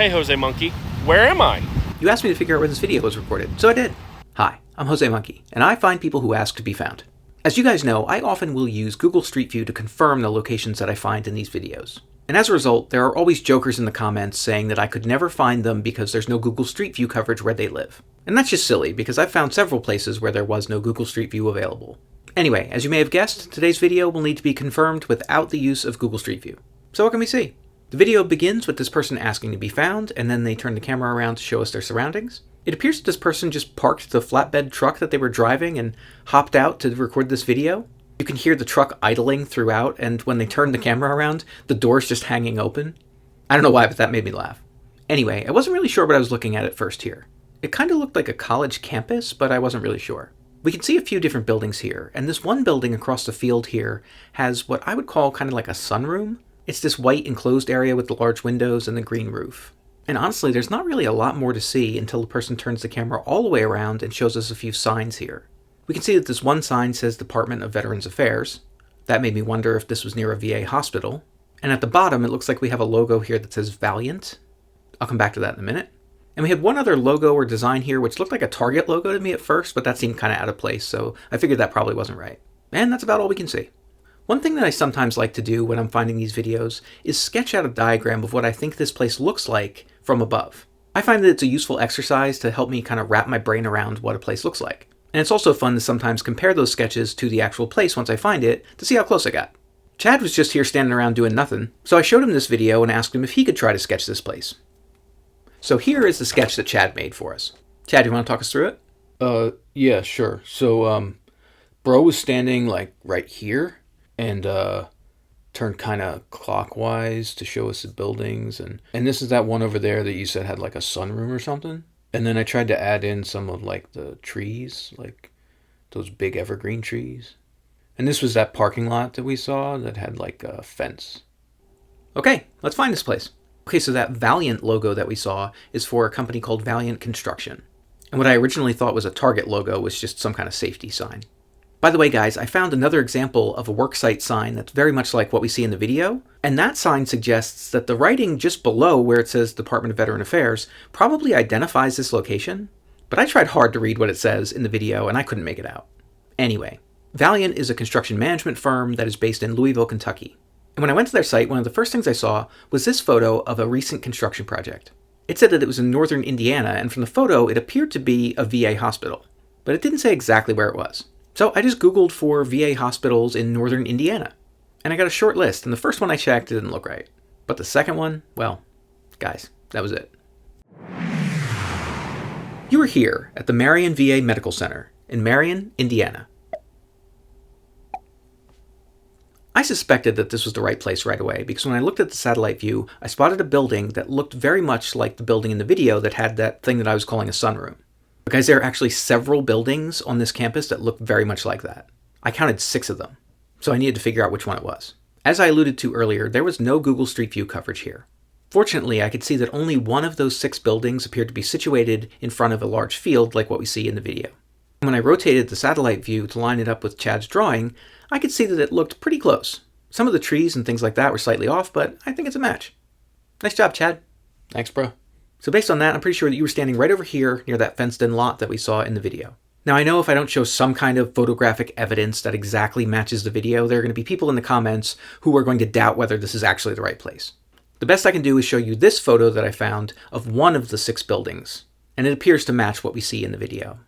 Hey, Jose Monkey, where am I? You asked me to figure out where this video was recorded, so I did. Hi, I'm Jose Monkey, and I find people who ask to be found. As you guys know, I often will use Google Street View to confirm the locations that I find in these videos. And as a result, there are always jokers in the comments saying that I could never find them because there's no Google Street View coverage where they live. And that's just silly, because I've found several places where there was no Google Street View available. Anyway, as you may have guessed, today's video will need to be confirmed without the use of Google Street View. So what can we see? The video begins with this person asking to be found, and then they turn the camera around to show us their surroundings. It appears that this person just parked the flatbed truck that they were driving and hopped out to record this video. You can hear the truck idling throughout, and when they turn the camera around, the door's just hanging open. I don't know why, but that made me laugh. Anyway, I wasn't really sure what I was looking at first here. It kind of looked like a college campus, but I wasn't really sure. We can see a few different buildings here, and this one building across the field here has what I would call kind of like a sunroom. It's this white enclosed area with the large windows and the green roof. And honestly, there's not really a lot more to see until the person turns the camera all the way around and shows us a few signs here. We can see that this one sign says Department of Veterans Affairs. That made me wonder if this was near a VA hospital. And at the bottom, it looks like we have a logo here that says Valiant. I'll come back to that in a minute. And we had one other logo or design here which looked like a Target logo to me at first, but that seemed kind of out of place, so I figured that probably wasn't right. And that's about all we can see. One thing that I sometimes like to do when I'm finding these videos is sketch out a diagram of what I think this place looks like from above. I find that it's a useful exercise to help me kind of wrap my brain around what a place looks like. And it's also fun to sometimes compare those sketches to the actual place once I find it to see how close I got. Chad was just here standing around doing nothing, so I showed him this video and asked him if he could try to sketch this place. So here is the sketch that Chad made for us. Chad, you want to talk us through it? Yeah, sure. So, bro was standing, like, right here, and, turned kind of clockwise to show us the buildings, and this is that one over there that you said had, like, a sunroom or something? And then I tried to add in some of, like, the trees, like, those big evergreen trees. And this was that parking lot that we saw that had, like, a fence. Okay, let's find this place. Okay, so that Valiant logo that we saw is for a company called Valiant Construction. And what I originally thought was a Target logo was just some kind of safety sign. By the way, guys, I found another example of a worksite sign that's very much like what we see in the video, and that sign suggests that the writing just below where it says Department of Veteran Affairs probably identifies this location, but I tried hard to read what it says in the video and I couldn't make it out. Anyway, Valiant is a construction management firm that is based in Louisville, Kentucky. And when I went to their site, one of the first things I saw was this photo of a recent construction project. It said that it was in northern Indiana, and from the photo it appeared to be a VA hospital, but it didn't say exactly where it was. So I just Googled for VA hospitals in northern Indiana, and I got a short list, and the first one I checked didn't look right. But the second one, well, guys, that was it. You are here at the Marion VA Medical Center in Marion, Indiana. I suspected that this was the right place right away because when I looked at the satellite view, I spotted a building that looked very much like the building in the video that had that thing that I was calling a sunroom. But guys, there are actually several buildings on this campus that look very much like that. I counted 6 of them, so I needed to figure out which one it was. As I alluded to earlier, there was no Google Street View coverage here. Fortunately, I could see that only one of those 6 buildings appeared to be situated in front of a large field like what we see in the video. When I rotated the satellite view to line it up with Chad's drawing, I could see that it looked pretty close. Some of the trees and things like that were slightly off, but I think it's a match. Nice job, Chad. Thanks, bro. So based on that, I'm pretty sure that you were standing right over here near that fenced-in lot that we saw in the video. Now, I know if I don't show some kind of photographic evidence that exactly matches the video, there are going to be people in the comments who are going to doubt whether this is actually the right place. The best I can do is show you this photo that I found of one of the 6 buildings, and it appears to match what we see in the video.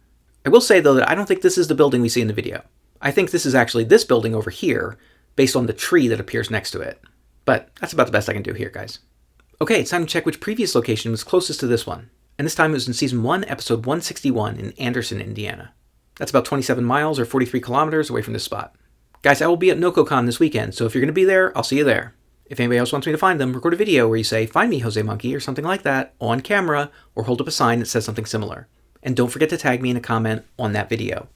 I will say, though, that I don't think this is the building we see in the video. I think this is actually this building over here, based on the tree that appears next to it. But that's about the best I can do here, guys. Okay, it's time to check which previous location was closest to this one. And this time it was in Season 1, Episode 161 in Anderson, Indiana. That's about 27 miles or 43 kilometers away from this spot. Guys, I will be at NocoCon this weekend, so if you're going to be there, I'll see you there. If anybody else wants me to find them, record a video where you say, "Find me, Jose Monkey," or something like that, on camera, or hold up a sign that says something similar. And don't forget to tag me in a comment on that video.